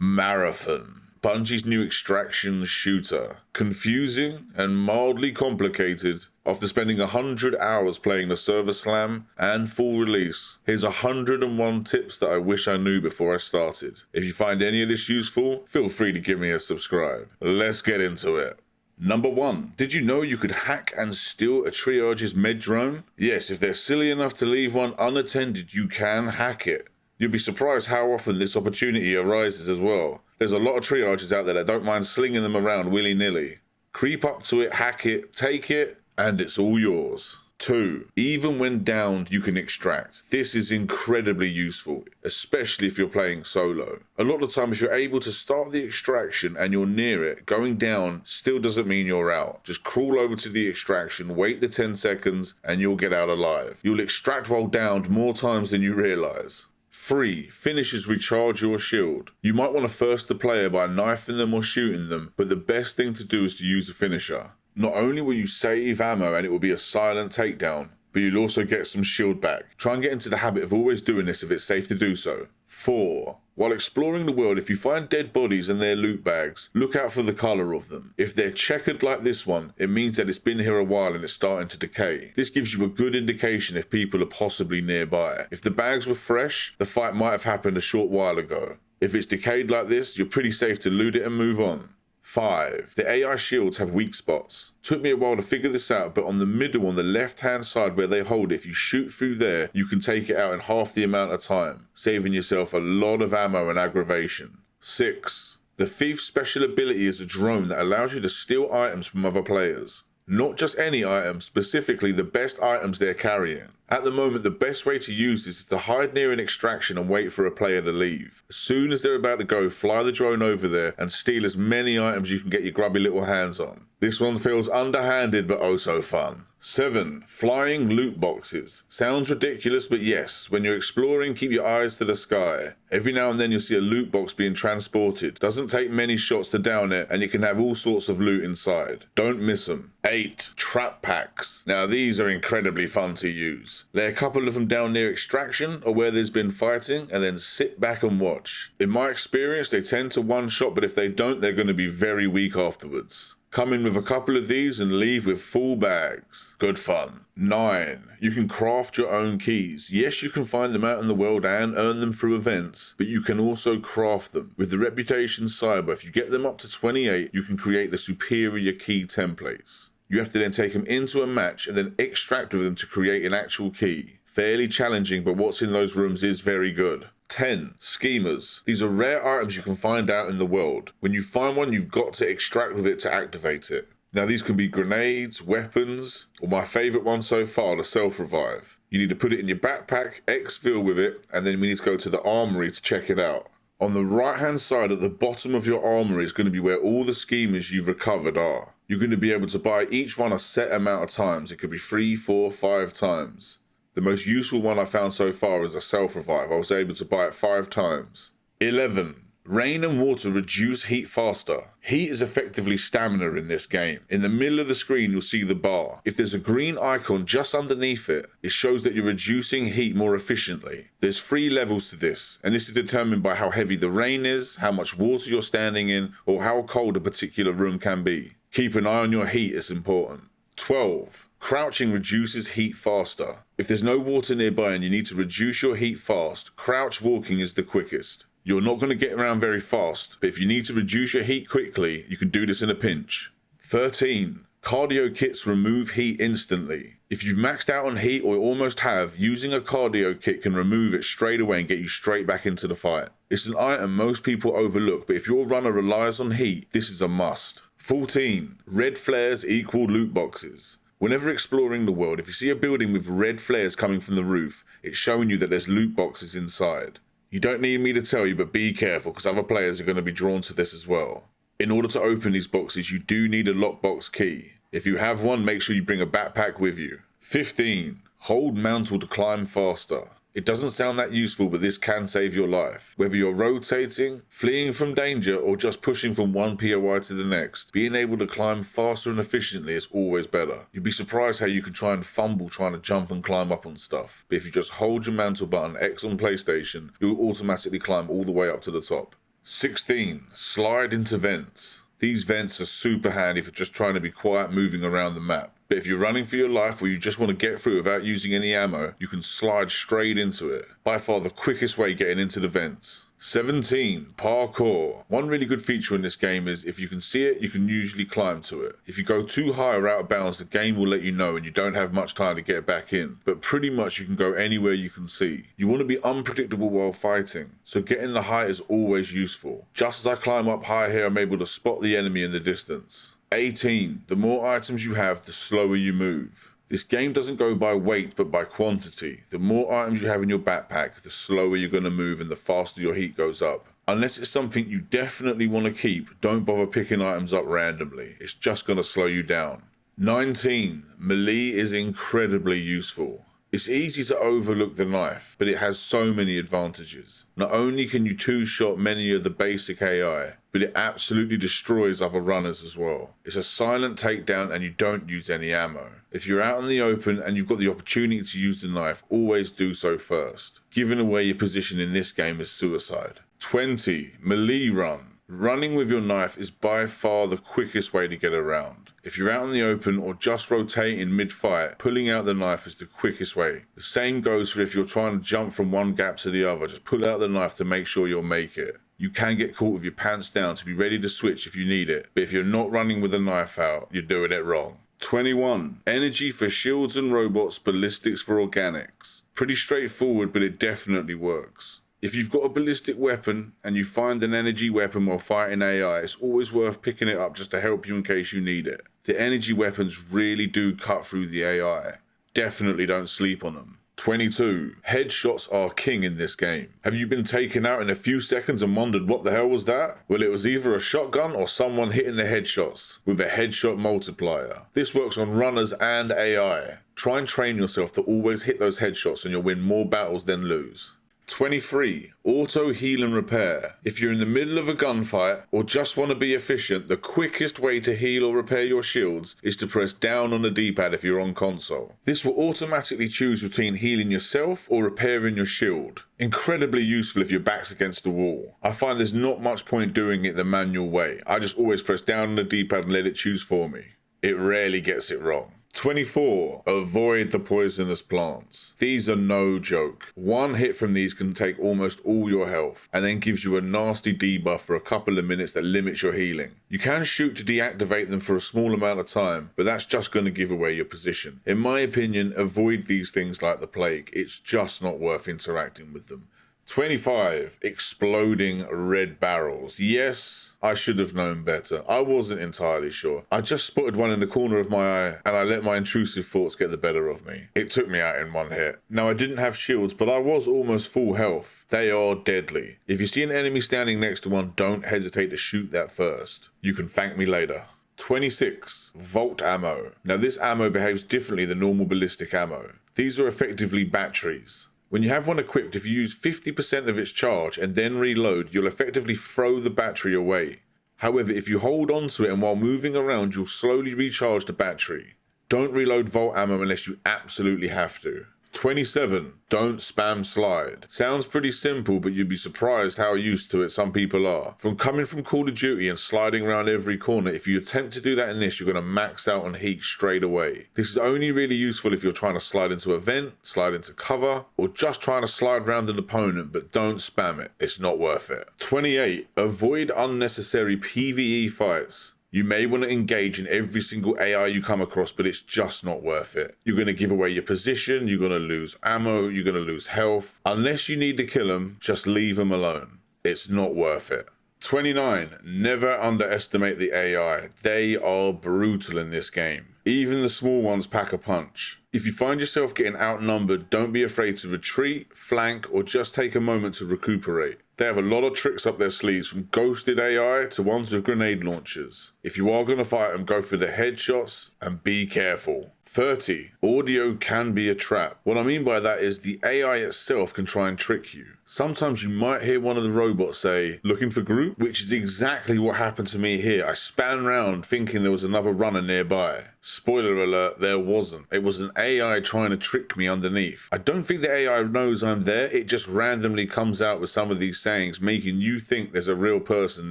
Marathon. Bungie's new extraction shooter. Confusing and mildly complicated. After spending 100 hours playing the server slam and full release, here's 101 tips that I wish I knew before I started. If you find any of this useful, feel free to give me a subscribe. Let's get into it. Number 1. Did you know you could hack and steal a Triage's Med Drone? Yes, if they're silly enough to leave one unattended, you can hack it. You'll be surprised how often this opportunity arises as well. There's a lot of Triages out there that don't mind slinging them around willy-nilly. Creep up to it, hack it, take it, and it's all yours. 2. Even when downed, you can extract. This is incredibly useful, especially if you're playing solo. A lot of the time, if you're able to start the extraction and you're near it, going down still doesn't mean you're out. Just crawl over to the extraction, wait the 10 seconds, and you'll get out alive. You'll extract while downed more times than you realize. 3. Finishers recharge your shield. You might want to first the player by knifing them or shooting them, but the best thing to do is to use a finisher. Not only will you save ammo and it will be a silent takedown, but you'll also get some shield back. Try and get into the habit of always doing this if it's safe to do so. 4. While exploring the world, if you find dead bodies and their loot bags, look out for the colour of them. If they're checkered like this one, it means that it's been here a while and it's starting to decay. This gives you a good indication if people are possibly nearby. If the bags were fresh, the fight might have happened a short while ago. If it's decayed like this, you're pretty safe to loot it and move on. 5. The AI shields have weak spots. Took me a while to figure this out, but on the middle on the left hand side where they hold it, if you shoot through there, you can take it out in half the amount of time, saving yourself a lot of ammo and aggravation. 6. The Thief's special ability is a drone that allows you to steal items from other players. Not just any items, specifically the best items they're carrying. At the moment, the best way to use this is to hide near an extraction and wait for a player to leave. As soon as they're about to go, fly the drone over there and steal as many items you can get your grubby little hands on. This one feels underhanded but oh so fun. 7. Flying loot boxes. Sounds ridiculous, but yes, when you're exploring, keep your eyes to the sky. Every now and then you'll see a loot box being transported. Doesn't take many shots to down it, and you can have all sorts of loot inside. Don't miss them. 8. Trap packs. Now these are incredibly fun to use. Lay a couple of them down near extraction or where there's been fighting, and then sit back and watch. In my experience, they tend to one-shot, but if they don't, they're going to be very weak afterwards. Come in with a couple of these and leave with full bags. Good fun. 9. You can craft your own keys. Yes, you can find them out in the world and earn them through events, but you can also craft them. With the Reputation Cyber, if you get them up to 28, you can create the superior key templates. You have to then take them into a match and then extract with them to create an actual key. Fairly challenging, but what's in those rooms is very good. 10. Schemas. These are rare items you can find out in the world. When you find one, you've got to extract with it to activate it. Now these can be grenades, weapons, or my favourite one so far, the self-revive. You need to put it in your backpack, Exfil with it, and then we need to go to the Armory to check it out. On the right hand side at the bottom of your Armory is going to be where all the schemas you've recovered are. You're going to be able to buy each one a set amount of times. It could be 3, 4, 5 times. The most useful one I found so far is a self-revive. I was able to buy it 5 times. 11. Rain and water reduce heat faster. Heat is effectively stamina in this game. In the middle of the screen, you'll see the bar. If there's a green icon just underneath it, it shows that you're reducing heat more efficiently. There's 3 levels to this, and this is determined by how heavy the rain is, how much water you're standing in, or how cold a particular room can be. Keep an eye on your heat, it's important. 12. Crouching reduces heat faster. If there's no water nearby and you need to reduce your heat fast, crouch walking is the quickest. You're not going to get around very fast, but if you need to reduce your heat quickly, you can do this in a pinch. 13. Cardio kits remove heat instantly. If you've maxed out on heat or almost have, using a cardio kit can remove it straight away and get you straight back into the fight. It's an item most people overlook, but if your runner relies on heat, this is a must. 14. Red flares equal loot boxes. Whenever exploring the world, if you see a building with red flares coming from the roof, it's showing you that there's loot boxes inside. You don't need me to tell you, but be careful because other players are going to be drawn to this as well. In order to open these boxes, you do need a lockbox key. If you have one, make sure you bring a backpack with you. 15. Hold Mantle to climb faster. It doesn't sound that useful, but this can save your life. Whether you're rotating, fleeing from danger, or just pushing from one POI to the next, being able to climb faster and efficiently is always better. You'd be surprised how you can try and fumble trying to jump and climb up on stuff, but if you just hold your Mantle button X on PlayStation, you'll automatically climb all the way up to the top. 16. Slide into vents. These vents are super handy for just trying to be quiet moving around the map. But if you're running for your life or you just want to get through without using any ammo, you can slide straight into it. By far the quickest way getting into the vents. 17. Parkour. One really good feature in this game is if you can see it, you can usually climb to it. If you go too high or out of bounds, the game will let you know and you don't have much time to get back in. But pretty much you can go anywhere you can see. You want to be unpredictable while fighting, so getting the height is always useful. Just as I climb up high here, I'm able to spot the enemy in the distance. 18. The more items you have, the slower you move. This game doesn't go by weight, but by quantity. The more items you have in your backpack, the slower you're going to move and the faster your heat goes up. Unless it's something you definitely want to keep, don't bother picking items up randomly. It's just going to slow you down. 19. Melee is incredibly useful. It's easy to overlook the knife, but it has so many advantages. Not only can you two-shot many of the basic AI, but it absolutely destroys other runners as well. It's a silent takedown and you don't use any ammo. If you're out in the open and you've got the opportunity to use the knife, always do so first. Giving away your position in this game is suicide. 20. Melee run. Running with your knife is by far the quickest way to get around. If you're out in the open or just rotating mid-fight, pulling out the knife is the quickest way. The same goes for if you're trying to jump from one gap to the other, just pull out the knife to make sure you'll make it. You can get caught with your pants down to be ready to switch if you need it, but if you're not running with a knife out, you're doing it wrong. 21. Energy for shields and robots, ballistics for organics. Pretty straightforward, but it definitely works. If you've got a ballistic weapon and you find an energy weapon while fighting AI, it's always worth picking it up just to help you in case you need it. The energy weapons really do cut through the AI. Definitely don't sleep on them. 22. Headshots are king in this game. Have you been taken out in a few seconds and wondered what the hell was that? Well, it was either a shotgun or someone hitting the headshots with a headshot multiplier. This works on runners and AI. Try and train yourself to always hit those headshots and you'll win more battles than lose. 23. Auto heal and repair. If you're in the middle of a gunfight or just want to be efficient, the quickest way to heal or repair your shields is to press down on the D-pad if you're on console. This will automatically choose between healing yourself or repairing your shield. Incredibly useful if your back's against the wall. I find there's not much point doing it the manual way. I just always press down on the D-pad and let it choose for me. It rarely gets it wrong. 24. Avoid the poisonous plants. These are no joke. One hit from these can take almost all your health and then gives you a nasty debuff for a couple of minutes that limits your healing. You can shoot to deactivate them for a small amount of time, but that's just going to give away your position. In my opinion, avoid these things like the plague. It's just not worth interacting with them. 25. Exploding red barrels. Yes, I should have known better. I wasn't entirely sure. I just spotted one in the corner of my eye and I let my intrusive thoughts get the better of me. It took me out in one hit. Now, I didn't have shields, but I was almost full health. They are deadly. If you see an enemy standing next to one, don't hesitate to shoot that first. You can thank me later. 26. Volt ammo. Now, this ammo behaves differently than normal ballistic ammo. These are effectively batteries. When you have one equipped, if you use 50% of its charge and then reload, you'll effectively throw the battery away. However, if you hold onto it and while moving around, you'll slowly recharge the battery. Don't reload Volt ammo unless you absolutely have to. 27. Don't spam slide. Sounds pretty simple, but you'd be surprised how used to it some people are. From coming from Call of Duty and sliding around every corner, if you attempt to do that in this, you're going to max out on heat straight away. This is only really useful if you're trying to slide into a vent, slide into cover, or just trying to slide around an opponent, but don't spam it. It's not worth it. 28. Avoid unnecessary PvE fights. You may want to engage in every single AI you come across, but it's just not worth it. You're going to give away your position, you're going to lose ammo, you're going to lose health. Unless you need to kill them, just leave them alone. It's not worth it. 29. Never underestimate the AI. They are brutal in this game. Even the small ones pack a punch. If you find yourself getting outnumbered, don't be afraid to retreat, flank, or just take a moment to recuperate. They have a lot of tricks up their sleeves, from ghosted AI to ones with grenade launchers. If you are going to fight them, go for the headshots and be careful. 30. Audio can be a trap. What I mean by that is the AI itself can try and trick you. Sometimes you might hear one of the robots say, "Looking for group?" which is exactly what happened to me here. I span round thinking there was another runner nearby. Spoiler alert, there wasn't. It was an AI trying to trick me underneath. I don't think the AI knows I'm there, it just randomly comes out with some of these sayings, making you think there's a real person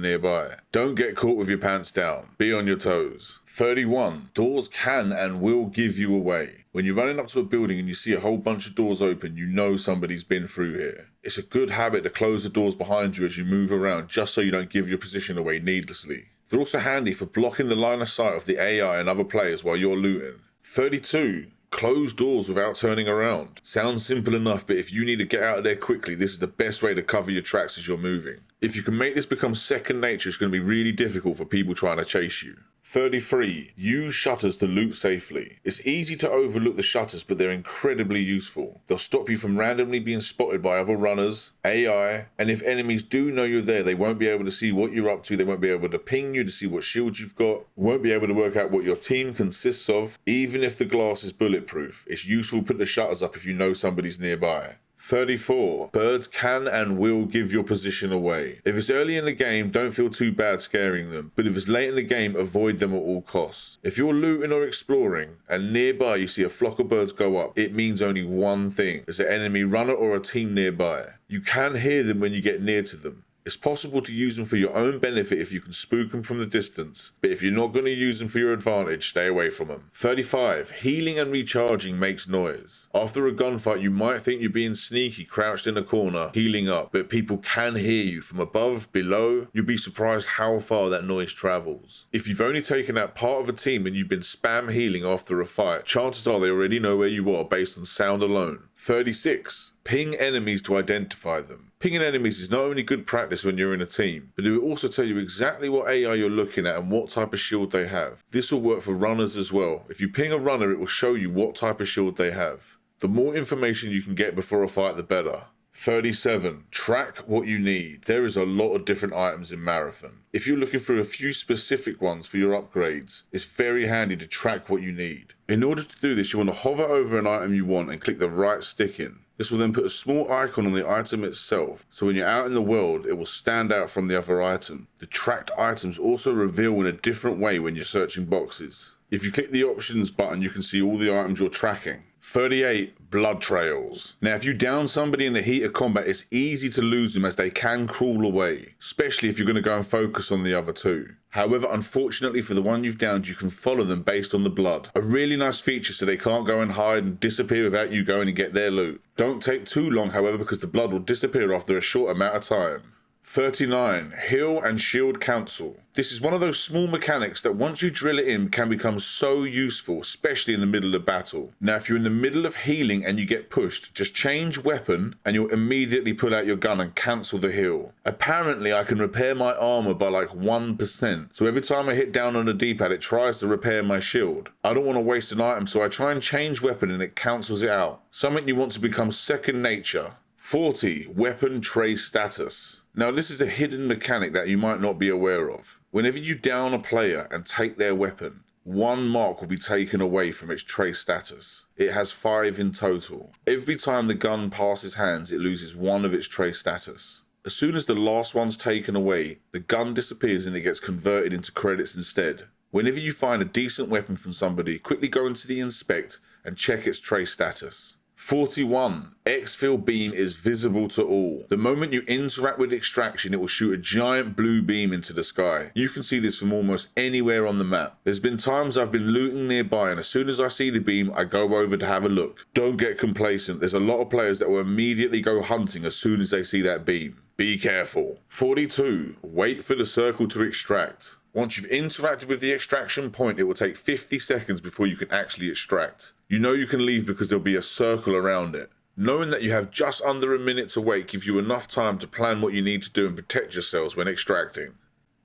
nearby. Don't get caught with your pants down. Be on your toes. 31. Doors can and will give you away. When you're running up to a building and you see a whole bunch of doors open, you know somebody's been through here. It's a good habit to close the doors behind you as you move around, just so you don't give your position away needlessly. They're also handy for blocking the line of sight of the AI and other players while you're looting. 32. Close doors without turning around. Sounds simple enough, but if you need to get out of there quickly, this is the best way to cover your tracks as you're moving. If you can make this become second nature, it's going to be really difficult for people trying to chase you. 33. Use shutters to loot safely. It's easy to overlook the shutters, but they're incredibly useful. They'll stop you from randomly being spotted by other runners, AI, and if enemies do know you're there, they won't be able to see what you're up to, they won't be able to ping you to see what shields you've got, won't be able to work out what your team consists of. Even if the glass is bulletproof, it's useful to put the shutters up if you know somebody's nearby. 34. Birds can and will give your position away. If it's early in the game, don't feel too bad scaring them, but if it's late in the game, avoid them at all costs. If you're looting or exploring, and nearby you see a flock of birds go up, it means only one thing. There's an enemy runner or a team nearby. You can hear them when you get near to them. It's possible to use them for your own benefit if you can spook them from the distance, but if you're not going to use them for your advantage, stay away from them. 35. Healing and recharging makes noise. After a gunfight, you might think you're being sneaky, crouched in a corner, healing up, but people can hear you from above, below. You'll be surprised how far that noise travels. If you've only taken out part of a team and you've been spam healing after a fight, chances are they already know where you are based on sound alone. 36. Ping enemies to identify them. Pinging enemies is not only good practice when you're in a team, but it will also tell you exactly what AI you're looking at and what type of shield they have. This will work for runners as well. If you ping a runner, it will show you what type of shield they have. The more information you can get before a fight, the better. 37. Track what you need. There is a lot of different items in Marathon. If you're looking for a few specific ones for your upgrades, it's very handy to track what you need. In order to do this, you want to hover over an item you want and click the right stick in. This will then put a small icon on the item itself, so when you're out in the world, it will stand out from the other item. The tracked items also reveal in a different way when you're searching boxes. If you click the options button, you can see all the items you're tracking. 38. Blood trails. Now, if you down somebody in the heat of combat, it's easy to lose them as they can crawl away, especially if you're going to go and focus on the other two. However, unfortunately for the one you've downed, you can follow them based on the blood. A really nice feature so they can't go and hide and disappear without you going and get their loot. Don't take too long, however, because the blood will disappear after a short amount of time. 39. Heal and shield cancel. This is one of those small mechanics that once you drill it in can become so useful, especially in the middle of battle. Now, if you're in the middle of healing and you get pushed, just change weapon and you'll immediately pull out your gun and cancel the heal. Apparently, I can repair my armor by like 1%, so every time I hit down on the D-pad, it tries to repair my shield. I don't want to waste an item, so I try and change weapon and it cancels it out. Something you want to become second nature. 40. Weapon trace status. Now, this is a hidden mechanic that you might not be aware of. Whenever you down a player and take their weapon, one mark will be taken away from its trace status. It has 5 in total. Every time the gun passes hands, it loses 1 of its trace status. As soon as the last one's taken away, the gun disappears and it gets converted into credits instead. Whenever you find a decent weapon from somebody, quickly go into the inspect and check its trace status. 41. Exfil beam is visible to all. The moment you interact with extraction, it will shoot a giant blue beam into the sky. You can see this from almost anywhere on the map. There's been times I've been looting nearby and as soon as I see the beam, I go over to have a look. Don't get complacent. There's a lot of players that will immediately go hunting as soon as they see that beam. Be careful. 42. Wait for the circle to extract. Once you've interacted with the extraction point, it will take 50 seconds before you can actually extract. You know you can leave because there'll be a circle around it. Knowing that you have just under a minute to wait gives you enough time to plan what you need to do and protect yourselves when extracting.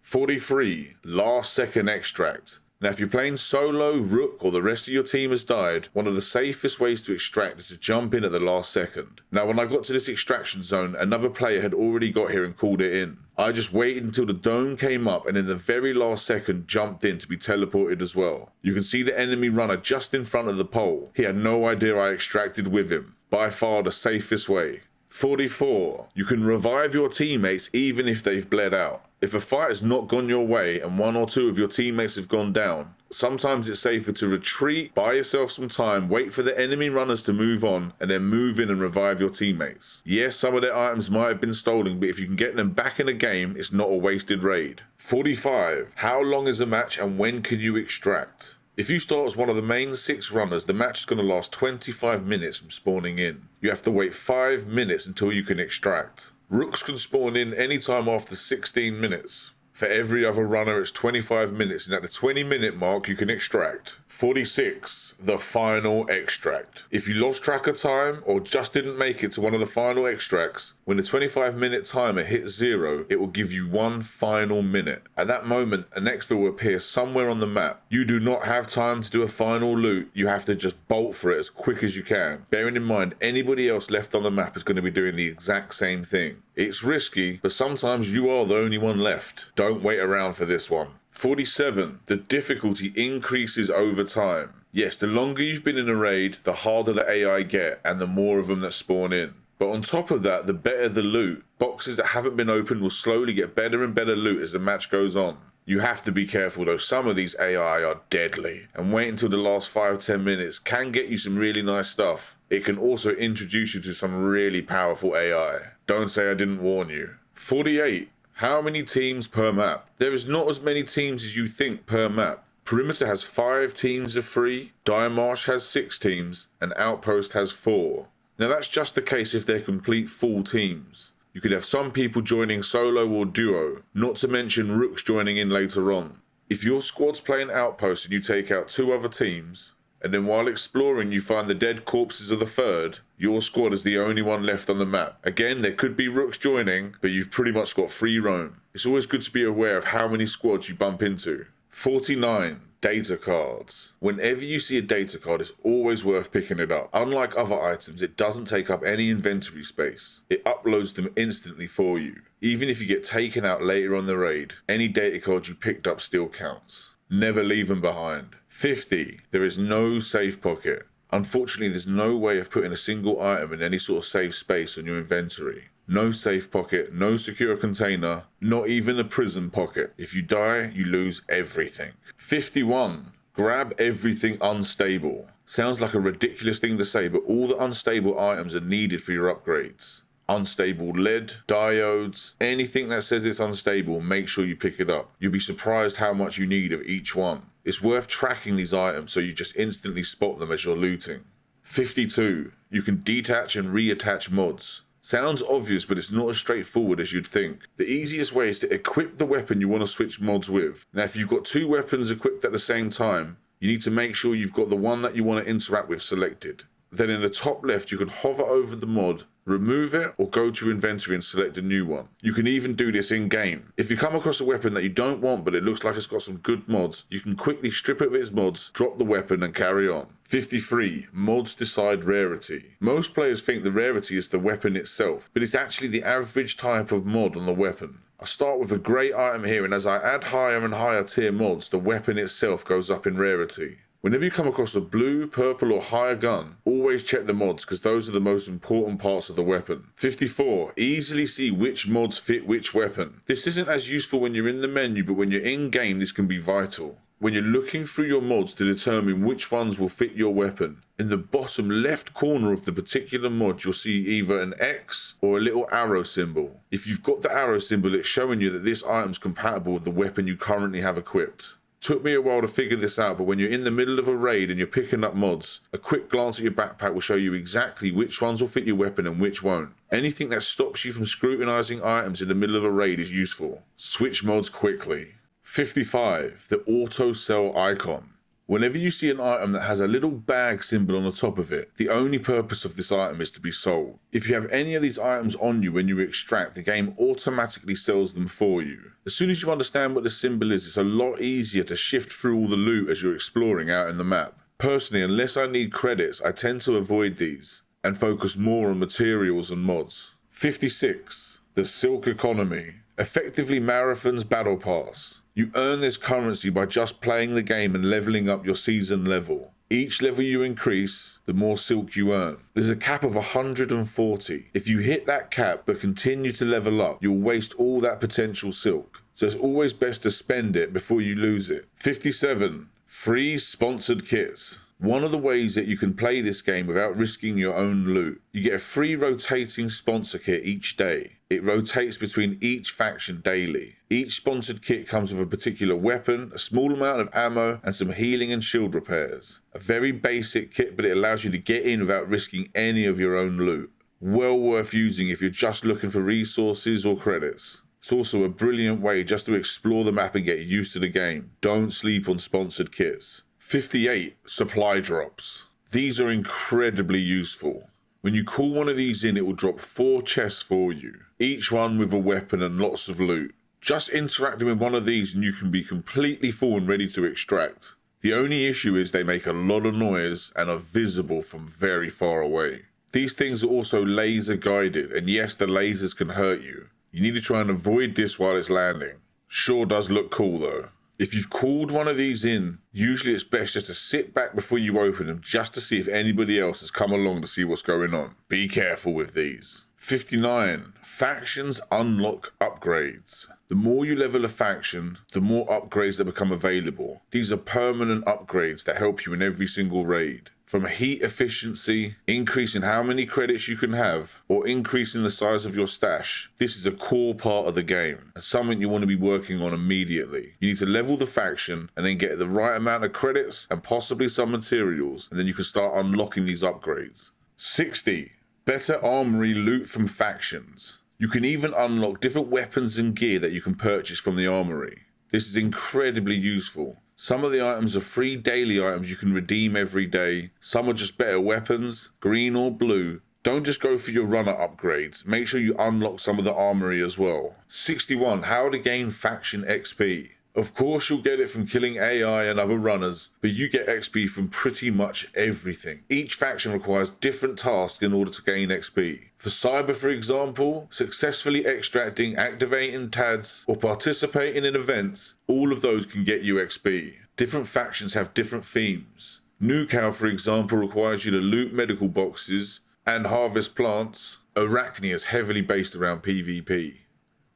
43. Last second extract. Now, if you're playing solo, Rook, or the rest of your team has died, one of the safest ways to extract is to jump in at the last second. Now, when I got to this extraction zone, another player had already got here and called it in. I just waited until the dome came up and in the very last second jumped in to be teleported as well. You can see the enemy runner just in front of the pole. He had no idea I extracted with him. By far the safest way. 44. You can revive your teammates even if they've bled out. If a fight has not gone your way and one or two of your teammates have gone down, sometimes it's safer to retreat, buy yourself some time, wait for the enemy runners to move on, and then move in and revive your teammates. Yes, some of their items might have been stolen, but if you can get them back in a game, it's not a wasted raid. 45. How long is a match and when can you extract? If you start as one of the main 6 runners, the match is going to last 25 minutes from spawning in. You have to wait 5 minutes until you can extract. Rooks can spawn in anytime after 16 minutes. For every other runner, it's 25 minutes, and at the 20-minute mark, you can extract. 46. The final extract. If you lost track of time or just didn't make it to one of the final extracts, when the 25-minute timer hits 0, it will give you one final minute. At that moment, an Exfil will appear somewhere on the map. You do not have time to do a final loot. You have to just bolt for it as quick as you can. Bearing in mind, anybody else left on the map is going to be doing the exact same thing. It's risky, but sometimes you are the only one left. Don't wait around for this one. 47. The difficulty increases over time. Yes, the longer you've been in a raid, the harder the AI get and the more of them that spawn in. But on top of that, the better the loot. Boxes that haven't been opened will slowly get better and better loot as the match goes on. You have to be careful though, some of these AI are deadly, and wait until the last 5-10 minutes can get you some really nice stuff. It can also introduce you to some really powerful AI. Don't say I didn't warn you. 48. How many teams per map? There is not as many teams as you think per map. Perimeter has 5 teams of 3, Dire Marsh has 6 teams, and Outpost has 4. Now that's just the case if they're complete full teams. You could have some people joining solo or duo, not to mention Rooks joining in later on. If your squad's playing Outpost and you take out 2 other teams, and then while exploring you find the dead corpses of the 3rd, your squad is the only one left on the map. Again, there could be Rooks joining, but you've pretty much got free roam. It's always good to be aware of how many squads you bump into. 49. Data cards. Whenever you see a data card, it's always worth picking it up. Unlike other items, it doesn't take up any inventory space. It uploads them instantly for you. Even if you get taken out later on the raid, any data card you picked up still counts. Never leave them behind. 50. There is no safe pocket. Unfortunately, there's no way of putting a single item in any sort of safe space on your inventory. No safe pocket, no secure container, not even a prison pocket. If you die, you lose everything. 51. Grab everything unstable. Sounds like a ridiculous thing to say, but all the unstable items are needed for your upgrades. Unstable lead, diodes, anything that says it's unstable, make sure you pick it up. You'll be surprised how much you need of each one. It's worth tracking these items so you just instantly spot them as you're looting. 52. You can detach and reattach mods. Sounds obvious, but it's not as straightforward as you'd think. The easiest way is to equip the weapon you want to switch mods with. Now, if you've got 2 weapons equipped at the same time, you need to make sure you've got the one that you want to interact with selected. Then in the top left, you can hover over the mod, remove it, or go to inventory and select a new one. You can even do this in game. If you come across a weapon that you don't want but it looks like it's got some good mods, you can quickly strip it of its mods, drop the weapon and carry on. 53. Mods decide rarity. Most players think the rarity is the weapon itself, but it's actually the average type of mod on the weapon. I start with a great item here, and as I add higher and higher tier mods, the weapon itself goes up in rarity. Whenever you come across a blue, purple or higher gun, always check the mods because those are the most important parts of the weapon. 54. Easily see which mods fit which weapon. This isn't as useful when you're in the menu, but when you're in game this can be vital. When you're looking through your mods to determine which ones will fit your weapon, in the bottom left corner of the particular mod you'll see either an X or a little arrow symbol. If you've got the arrow symbol, it's showing you that this item's compatible with the weapon you currently have equipped. Took me a while to figure this out, but when you're in the middle of a raid and you're picking up mods, a quick glance at your backpack will show you exactly which ones will fit your weapon and which won't. Anything that stops you from scrutinizing items in the middle of a raid is useful. Switch mods quickly. 55. The auto sell icon. Whenever you see an item that has a little bag symbol on the top of it, the only purpose of this item is to be sold. If you have any of these items on you when you extract, the game automatically sells them for you. As soon as you understand what the symbol is, it's a lot easier to shift through all the loot as you're exploring out in the map. Personally, unless I need credits, I tend to avoid these and focus more on materials and mods. 56. The Silk Economy. Effectively Marathon's Battle Pass. You earn this currency by just playing the game and leveling up your season level. Each level you increase, the more silk you earn. There's a cap of 140. If you hit that cap but continue to level up, you'll waste all that potential silk. So it's always best to spend it before you lose it. 57. Free sponsored kits. One of the ways that you can play this game without risking your own loot. You get a free rotating sponsor kit each day. It rotates between each faction daily. Each sponsored kit comes with a particular weapon, a small amount of ammo, and some healing and shield repairs. A very basic kit, but it allows you to get in without risking any of your own loot. Well worth using if you're just looking for resources or credits. It's also a brilliant way just to explore the map and get used to the game. Don't sleep on sponsored kits. 58. Supply drops. These are incredibly useful. When you call one of these in, it will drop 4 chests for you, each one with a weapon and lots of loot. Just interacting with one of these and you can be completely full and ready to extract. The only issue is they make a lot of noise and are visible from very far away. These things are also laser guided, and yes, the lasers can hurt you. You need to try and avoid this while it's landing. Sure does look cool though. If you've called one of these in, usually it's best just to sit back before you open them just to see if anybody else has come along to see what's going on. Be careful with these. 59. Factions unlock upgrades. The more you level a faction, the more upgrades that become available. These are permanent upgrades that help you in every single raid. From heat efficiency, increasing how many credits you can have, or increasing the size of your stash, this is a core part of the game, and something you want to be working on immediately. You need to level the faction, and then get the right amount of credits, and possibly some materials, and then you can start unlocking these upgrades. 60. Better Armory loot from factions. You can even unlock different weapons and gear that you can purchase from the Armory. This is incredibly useful. Some of the items are free daily items you can redeem every day. Some are just better weapons, green or blue. Don't just go for your runner upgrades. Make sure you unlock some of the Armory as well. 61. How to gain faction XP. Of course you'll get it from killing AI and other runners, but you get XP from pretty much everything. Each faction requires different tasks in order to gain XP. For Cyber, for example, successfully extracting, activating TADs, or participating in events, all of those can get you XP. Different factions have different themes. Nucal, for example, requires you to loot medical boxes and harvest plants. Arachne is heavily based around PvP.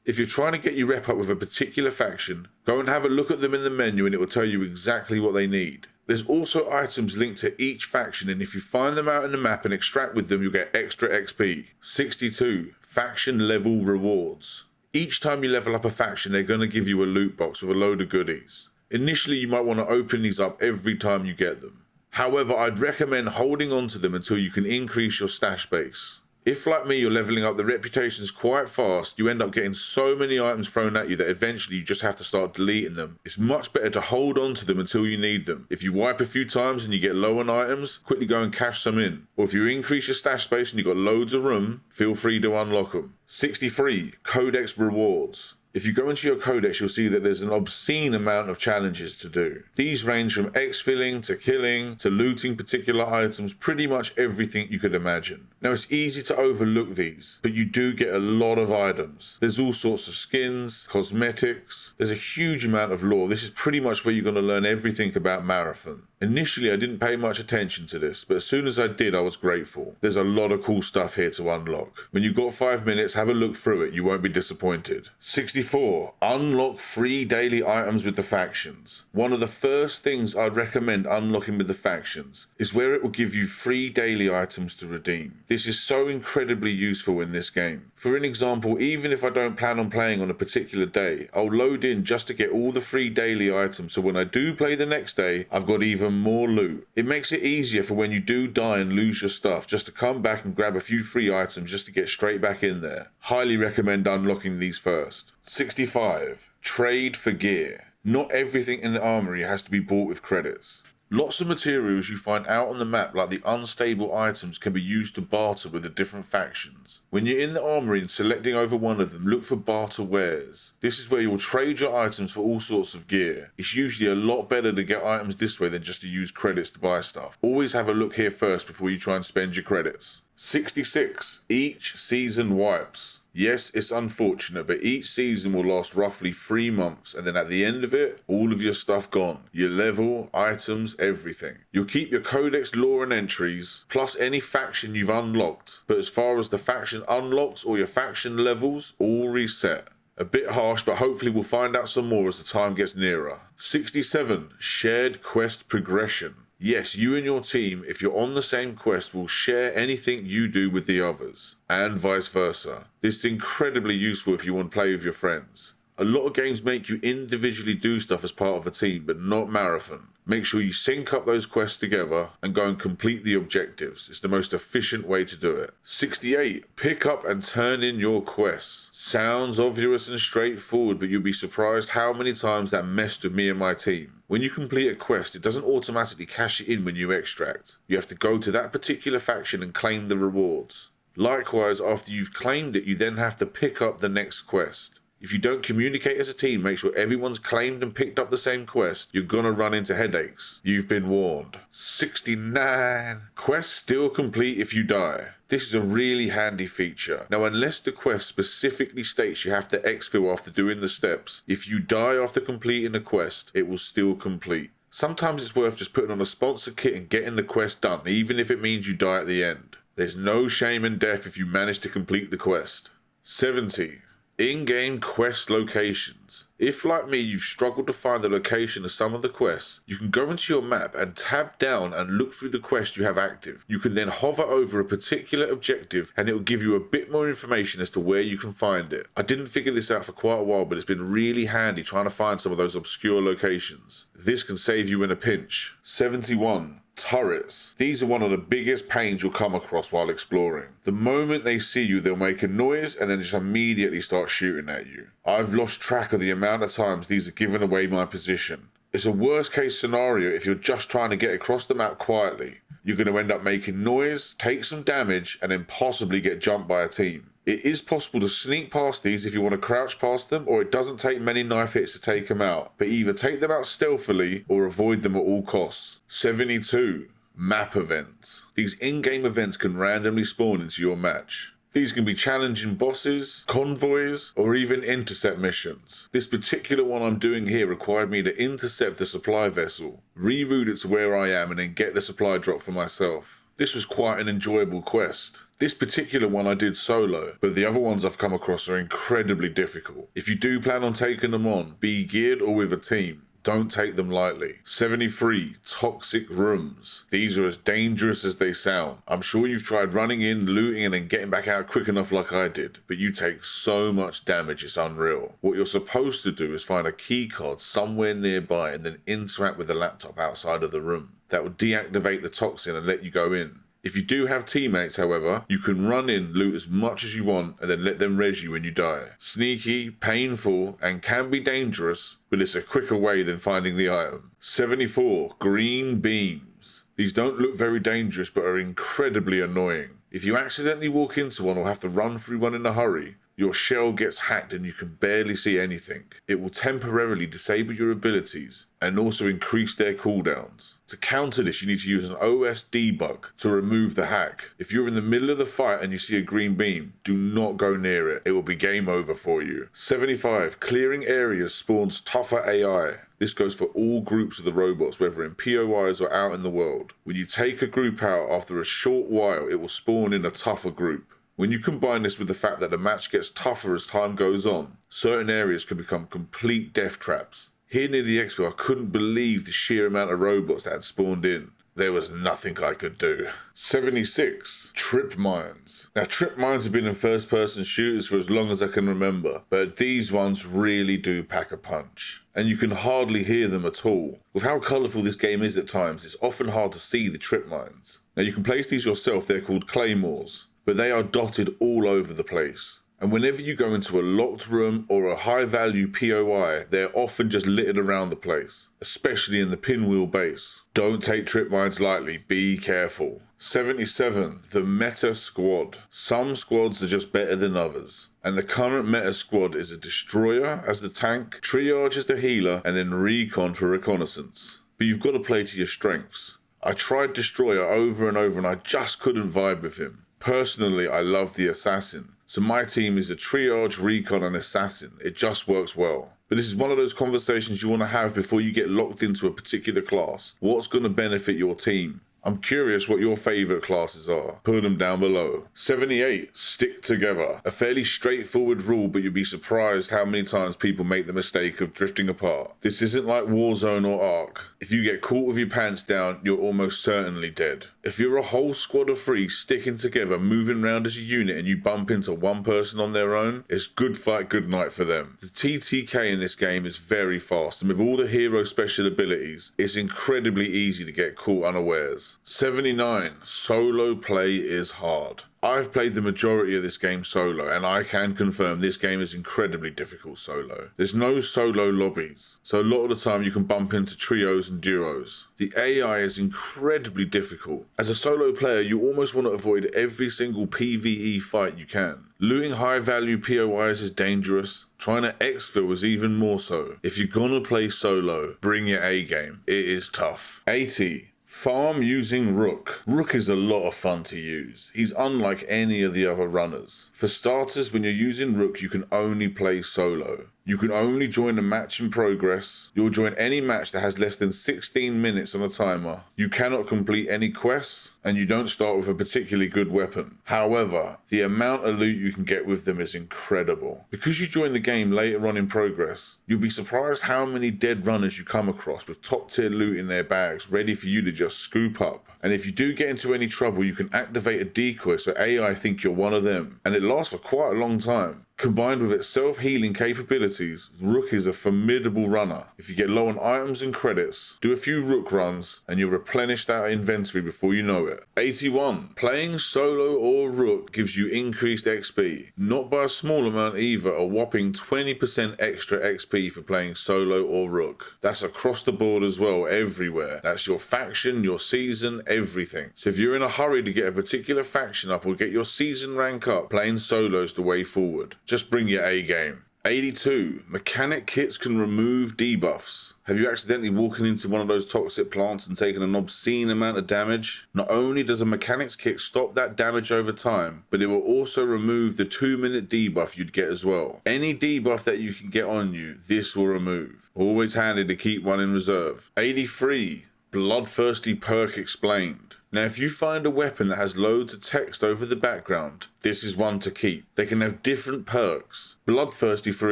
If you're trying to get your rep up with a particular faction, go and have a look at them in the menu and it will tell you exactly what they need. There's also items linked to each faction, and if you find them out in the map and extract with them, you'll get extra XP. 62. Faction level rewards. Each time you level up a faction, they're going to give you a loot box with a load of goodies. Initially, you might want to open these up every time you get them. However, I'd recommend holding on to them until you can increase your stash base. If, like me, you're leveling up the reputations quite fast, you end up getting so many items thrown at you that eventually you just have to start deleting them. It's much better to hold on to them until you need them. If you wipe a few times and you get low on items, quickly go and cash some in. Or if you increase your stash space and you've got loads of room, feel free to unlock them. 63. Codex Rewards. If you go into your codex, you'll see that there's an obscene amount of challenges to do. These range from exfilling to killing to looting particular items, pretty much everything you could imagine. Now, it's easy to overlook these, but you do get a lot of items. There's all sorts of skins, cosmetics. There's a huge amount of lore. This is pretty much where you're going to learn everything about Marathon. Initially, I didn't pay much attention to this, but as soon as I did, I was grateful. There's a lot of cool stuff here to unlock. When you've got 5 minutes, have a look through it. You won't be disappointed. 64. Unlock free daily items with the factions. One of the first things I'd recommend unlocking with the factions is where it will give you free daily items to redeem. This is so incredibly useful in this game. For an example, even if I don't plan on playing on a particular day, I'll load in just to get all the free daily items, so when I do play the next day, I've got even more loot. It makes it easier for when you do die and lose your stuff, just to come back and grab a few free items just to get straight back in there. Highly recommend unlocking these first. 65. Trade for gear. Not everything in the Armory has to be bought with credits. Lots of materials you find out on the map, like the unstable items, can be used to barter with the different factions. When you're in the armory and selecting over one of them, look for barter wares. This is where you'll trade your items for all sorts of gear. It's usually a lot better to get items this way than just to use credits to buy stuff. Always have a look here first before you try and spend your credits. 66. Each season wipes. Yes, it's unfortunate, but each season will last roughly 3 months, and then at the end of it, all of your stuff gone. Your level, items, everything. You'll keep your Codex lore and entries, plus any faction you've unlocked, but as far as the faction unlocks or your faction levels, all reset. A bit harsh, but hopefully we'll find out some more as the time gets nearer. 67. Shared quest progression. Yes, you and your team, if you're on the same quest, will share anything you do with the others, and vice versa. This is incredibly useful if you want to play with your friends. A lot of games make you individually do stuff as part of a team, but not Marathon. Make sure you sync up those quests together and go and complete the objectives. It's the most efficient way to do it. 68. Pick up and turn in your quests. Sounds obvious and straightforward, but you'll be surprised how many times that messed with me and my team. When you complete a quest, it doesn't automatically cash it in when you extract. You have to go to that particular faction and claim the rewards. Likewise, after you've claimed it, you then have to pick up the next quest. If you don't communicate as a team, make sure everyone's claimed and picked up the same quest, you're gonna run into headaches. You've been warned. 69. Quests still complete if you die. This is a really handy feature. Now, unless the quest specifically states you have to exfil after doing the steps, if you die after completing a quest, it will still complete. Sometimes it's worth just putting on a sponsored kit and getting the quest done, even if it means you die at the end. There's no shame in death if you manage to complete the quest. 70. In-game quest locations. If, like me, you've struggled to find the location of some of the quests, you can go into your map and tab down and look through the quest you have active. You can then hover over a particular objective and it will give you a bit more information as to where you can find it. I didn't figure this out for quite a while, but it's been really handy trying to find some of those obscure locations. This can save you in a pinch. 71. Turrets. These are one of the biggest pains you'll come across while exploring. The moment they see you, they'll make a noise and then just immediately start shooting at you. I've lost track of the amount of times these have given away my position. It's a worst case scenario if you're just trying to get across the map quietly. You're going to end up making noise, take some damage, and then possibly get jumped by a team. It is possible to sneak past these if you want to crouch past them, or it doesn't take many knife hits to take them out, but either take them out stealthily or avoid them at all costs. 72. Map events. These in-game events can randomly spawn into your match. These can be challenging bosses, convoys, or even intercept missions. This particular one I'm doing here required me to intercept the supply vessel, reroute it to where I am, and then get the supply drop for myself. This was quite an enjoyable quest. This particular one I did solo, but the other ones I've come across are incredibly difficult. If you do plan on taking them on, be geared or with a team. Don't take them lightly. 73. Toxic rooms. These are as dangerous as they sound. I'm sure you've tried running in, looting, and then getting back out quick enough like I did, but you take so much damage it's unreal. What you're supposed to do is find a key card somewhere nearby and then interact with the laptop outside of the room. That will deactivate the toxin and let you go in. If you do have teammates, however, you can run in, loot as much as you want, and then let them res you when you die. Sneaky, painful, and can be dangerous, but it's a quicker way than finding the item. 74. Green beams. These don't look very dangerous, but are incredibly annoying. If you accidentally walk into one or have to run through one in a hurry, your shell gets hacked and you can barely see anything. It will temporarily disable your abilities and also increase their cooldowns. To counter this, you need to use an OS debug to remove the hack. If you're in the middle of the fight and you see a green beam, do not go near it. It will be game over for you. 75. Clearing areas spawns tougher AI. This goes for all groups of the robots, whether in POIs or out in the world. When you take a group out, after a short while, it will spawn in a tougher group. When you combine this with the fact that the match gets tougher as time goes on, certain areas can become complete death traps. Here near the Exfil, I couldn't believe the sheer amount of robots that had spawned in. There was nothing I could do. 76. Trip mines. Now, trip mines have been in first-person shooters for as long as I can remember, but these ones really do pack a punch. And you can hardly hear them at all. With how colourful this game is at times, it's often hard to see the trip mines. Now, you can place these yourself, they're called claymores, but they are dotted all over the place. And whenever you go into a locked room or a high value POI, they're often just littered around the place, especially in the pinwheel base. Don't take trip mines lightly, be careful. 77. The meta squad. Some squads are just better than others, and the current meta squad is a destroyer as the tank, triage as the healer, and then recon for reconnaissance. But you've got to play to your strengths. I tried destroyer over and over and I just couldn't vibe with him. Personally, I love the assassin, so my team is a triage, recon, and assassin. It just works well. But this is one of those conversations you want to have before you get locked into a particular class. What's going to benefit your team? I'm curious what your favourite classes are. Put them down below. 78. Stick together. A fairly straightforward rule, but you'll be surprised how many times people make the mistake of drifting apart. This isn't like Warzone or Ark. If you get caught with your pants down, you're almost certainly dead. If you're a whole squad of 3 sticking together, moving around as a unit, and you bump into one person on their own, it's good fight, good night for them. The TTK in this game is very fast, and with all the hero special abilities, it's incredibly easy to get caught unawares. 79. Solo play is hard. I've played the majority of this game solo, and I can confirm this game is incredibly difficult solo. There's no solo lobbies, so a lot of the time you can bump into trios and duos. The AI is incredibly difficult. As a solo player, you almost want to avoid every single PvE fight you can. Looting high value POIs is dangerous. Trying to exfil is even more so. If you're gonna play solo, bring your A game. It is tough. 80. Farm using Rook. Rook is a lot of fun to use. He's unlike any of the other runners. For starters, when you're using Rook, you can only play solo. You can only join a match in progress. You'll join any match that has less than 16 minutes on a timer. You cannot complete any quests, and you don't start with a particularly good weapon. However, the amount of loot you can get with them is incredible. Because you join the game later on in progress, you'll be surprised how many dead runners you come across with top tier loot in their bags ready for you to just scoop up. And if you do get into any trouble, you can activate a decoy so AI think you're one of them, and it lasts for quite a long time. Combined with its self-healing capabilities, Rook is a formidable runner. If you get low on items and credits, do a few Rook runs and you'll replenish that inventory before you know it. 81. Playing solo or Rook gives you increased XP. Not by a small amount either, a whopping 20% extra XP for playing solo or Rook. That's across the board as well, everywhere. That's your faction, your season, everything. So if you're in a hurry to get a particular faction up or get your season rank up, playing solo's the way forward. Just bring your A game. 82. Mechanic kits can remove debuffs. Have you accidentally walked into one of those toxic plants and taken an obscene amount of damage? Not only does a mechanics kit stop that damage over time, but it will also remove the 2-minute debuff you'd get as well. Any debuff that you can get on you, this will remove. Always handy to keep one in reserve. 83. Bloodthirsty perk explained. Now, if you find a weapon that has loads of text over the background, this is one to keep. They can have different perks. Bloodthirsty, for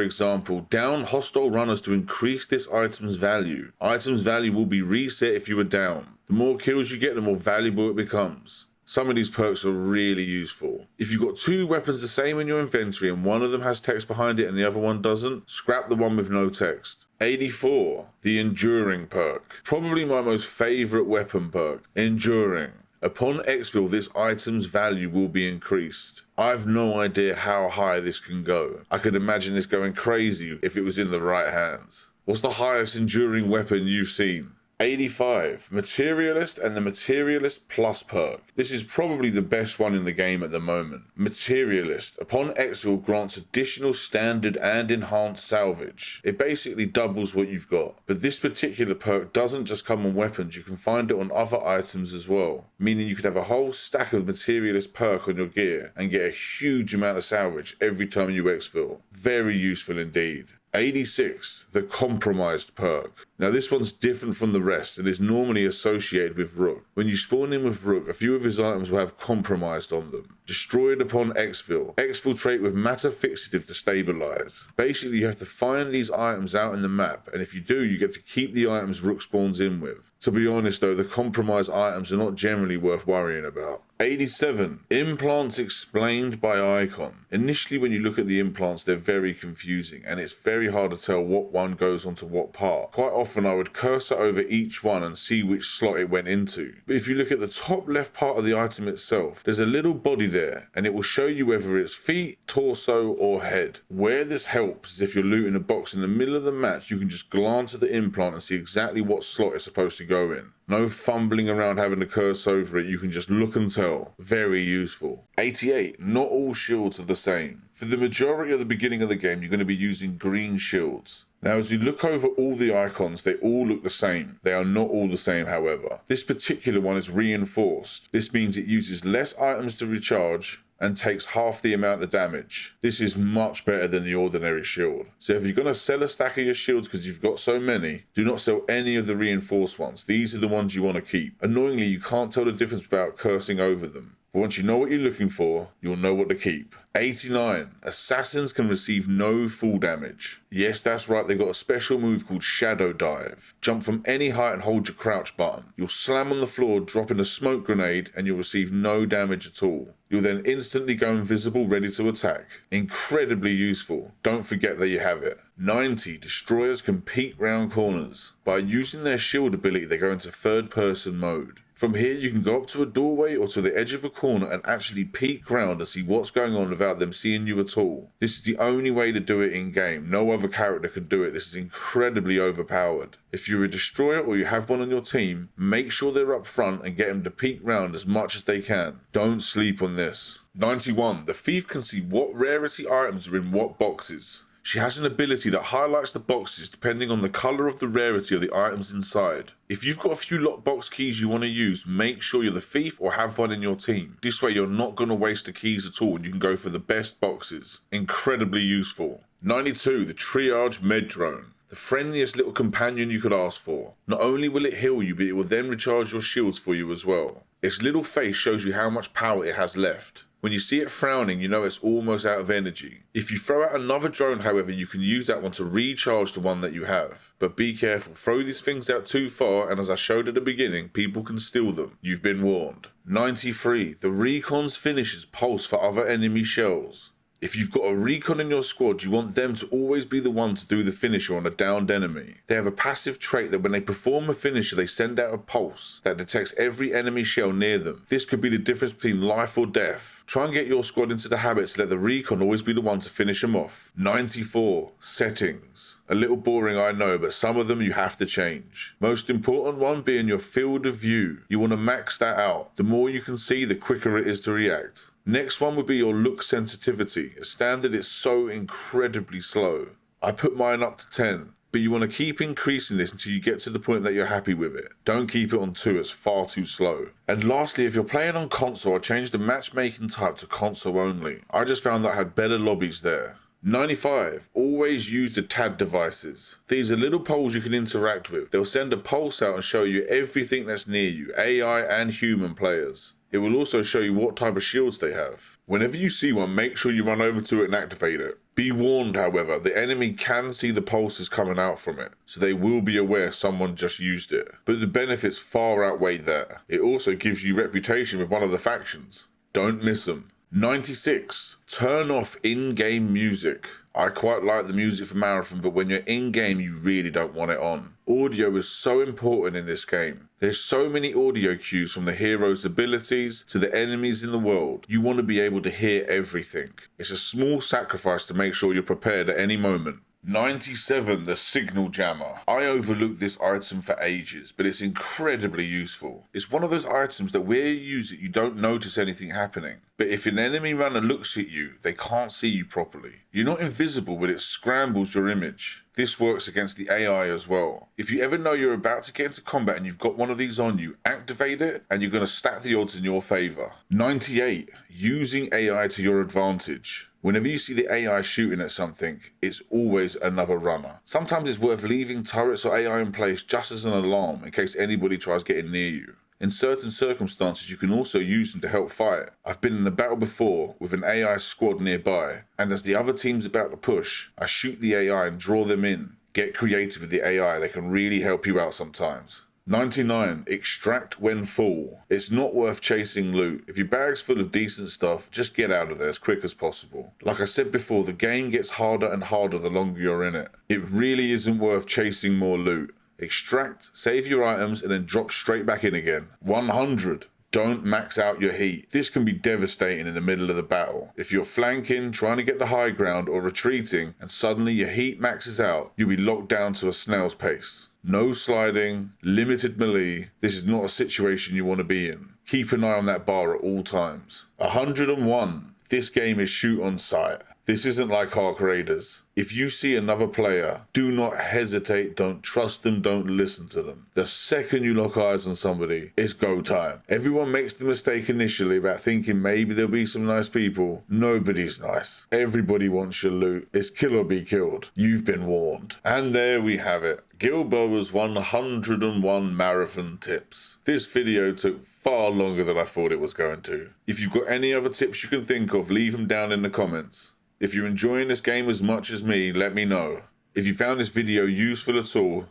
example, down hostile runners to increase this item's value. Item's value will be reset if you are down. The more kills you get, the more valuable it becomes. Some of these perks are really useful. If you've got 2 weapons the same in your inventory and one of them has text behind it and the other one doesn't, scrap the one with no text. 84. The Enduring perk. Probably my most favourite weapon perk. Enduring. Upon Exfil, this item's value will be increased. I've no idea how high this can go. I could imagine this going crazy if it was in the right hands. What's the highest enduring weapon you've seen? 85. Materialist and the Materialist Plus perk. This is probably the best one in the game at the moment. Materialist, upon Exfil, grants additional standard and enhanced salvage. It basically doubles what you've got. But this particular perk doesn't just come on weapons, you can find it on other items as well. Meaning you could have a whole stack of Materialist perk on your gear and get a huge amount of salvage every time you Exfil. Very useful indeed. 86. The Compromised perk. Now this one's different from the rest and is normally associated with Rook. When you spawn in with Rook, a few of his items will have Compromised on them. Destroyed upon Exfil. Exfiltrate with matter fixative to stabilize. Basically you have to find these items out in the map, and if you do, you get to keep the items Rook spawns in with. To be honest though, the compromised items are not generally worth worrying about. 87. Implants explained by Icon. Initially when you look at the implants, they're very confusing and it's very hard to tell what one goes onto what part. Quite often often I would cursor over each one and see which slot it went into. But if you look at the top left part of the item itself, there's a little body there and it will show you whether it's feet, torso or head. Where this helps is if you're looting a box in the middle of the match, you can just glance at the implant and see exactly what slot it's supposed to go in. No fumbling around having to curse over it, you can just look and tell. Very useful. 88. Not all shields are the same. For the majority of the beginning of the game, you're going to be using green shields. Now, as you look over all the icons, they all look the same. They are not all the same, however. This particular one is reinforced. This means it uses less items to recharge and takes half the amount of damage. This is much better than the ordinary shield. So if you're going to sell a stack of your shields because you've got so many, do not sell any of the reinforced ones. These are the ones you want to keep. Annoyingly, you can't tell the difference without cursing over them. But once you know what you're looking for, you'll know what to keep. 89. Assassins can receive no full damage. Yes, that's right, they've got a special move called Shadow Dive. Jump from any height and hold your crouch button. You'll slam on the floor, drop in a smoke grenade, and you'll receive no damage at all. You'll then instantly go invisible, ready to attack. Incredibly useful. Don't forget that you have it. 90. Destroyers can peek round corners. By using their shield ability, they go into third person mode. From here, you can go up to a doorway or to the edge of a corner and actually peek round and see what's going on without them seeing you at all. This is the only way to do it in game. No other character can do it. This is incredibly overpowered. If you're a destroyer or you have one on your team, make sure they're up front and get them to peek round as much as they can. Don't sleep on this. 91. The thief can see what rarity items are in what boxes. She has an ability that highlights the boxes depending on the colour of the rarity of the items inside. If you've got a few lockbox keys you want to use, make sure you're the thief or have one in your team. This way you're not going to waste the keys at all and you can go for the best boxes. Incredibly useful. 92. The Triage Med Drone. The friendliest little companion you could ask for. Not only will it heal you, but it will then recharge your shields for you as well. Its little face shows you how much power it has left. When you see it frowning, you know it's almost out of energy. If you throw out another drone, however, you can use that one to recharge the one that you have. But be careful, throw these things out too far, and as I showed at the beginning, people can steal them. You've been warned. 93. The Recon's finishes pulse for other enemy shells. If you've got a Recon in your squad, you want them to always be the one to do the finisher on a downed enemy. They have a passive trait that when they perform a finisher, they send out a pulse that detects every enemy shell near them. This could be the difference between life or death. Try and get your squad into the habit to let the Recon always be the one to finish them off. 94. Settings. A little boring, I know, but some of them you have to change. Most important one being your field of view. You want to max that out. The more you can see, the quicker it is to react. Next one would be your look sensitivity. As standard, it's so incredibly slow. I put mine up to 10, but you want to keep increasing this until you get to the point that you're happy with it. Don't keep it on 2, it's far too slow. And lastly, if you're playing on console, I changed the matchmaking type to console only. I just found that I had better lobbies there. 95. Always use the TAD devices. These are little poles you can interact with. They'll send a pulse out and show you everything that's near you, AI and human players. It will also show you what type of shields they have. Whenever you see one, make sure you run over to it and activate it. Be warned, however, the enemy can see the pulses coming out from it, so they will be aware someone just used it. But the benefits far outweigh that. It also gives you reputation with one of the factions. Don't miss them. 96. Turn off in-game music. I quite like the music for Marathon, but when you're in-game, you really don't want it on. Audio is so important in this game. There's so many audio cues from the hero's abilities to the enemies in the world. You want to be able to hear everything. It's a small sacrifice to make sure you're prepared at any moment. 97. The Signal Jammer. I overlooked this item for ages, but it's incredibly useful. It's one of those items that where you use it, you don't notice anything happening. But if an enemy runner looks at you, they can't see you properly. You're not invisible, but it scrambles your image. This works against the AI as well. If you ever know you're about to get into combat and you've got one of these on you, activate it and you're going to stack the odds in your favour. 98. Using AI to your advantage. Whenever you see the AI shooting at something, it's always another runner. Sometimes it's worth leaving turrets or AI in place just as an alarm in case anybody tries getting near you. In certain circumstances, you can also use them to help fight. I've been in a battle before with an AI squad nearby, and as the other team's about to push, I shoot the AI and draw them in. Get creative with the AI, they can really help you out sometimes. 99. Extract when full. It's not worth chasing loot. If your bag's full of decent stuff, just get out of there as quick as possible. Like I said before, the game gets harder and harder the longer you're in it. It really isn't worth chasing more loot. Extract, save your items, and then drop straight back in again. 100. Don't max out your heat. This can be devastating in the middle of the battle. If you're flanking, trying to get the high ground, or retreating, and suddenly your heat maxes out, you'll be locked down to a snail's pace. No sliding, limited melee. This is not a situation you want to be in. Keep an eye on that bar at all times. 101. This game is shoot on sight. This isn't like Arc Raiders. If you see another player, do not hesitate, don't trust them, don't listen to them. The second you lock eyes on somebody, it's go time. Everyone makes the mistake initially about thinking maybe there'll be some nice people. Nobody's nice. Everybody wants your loot. It's kill or be killed. You've been warned. And there we have it. Gilboa's 101 marathon tips. This video took far longer than I thought it was going to. If you've got any other tips you can think of, leave them down in the comments. If you're enjoying this game as much as me, let me know. If you found this video useful at all,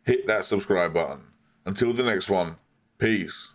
hit that subscribe button. Until the next one, peace.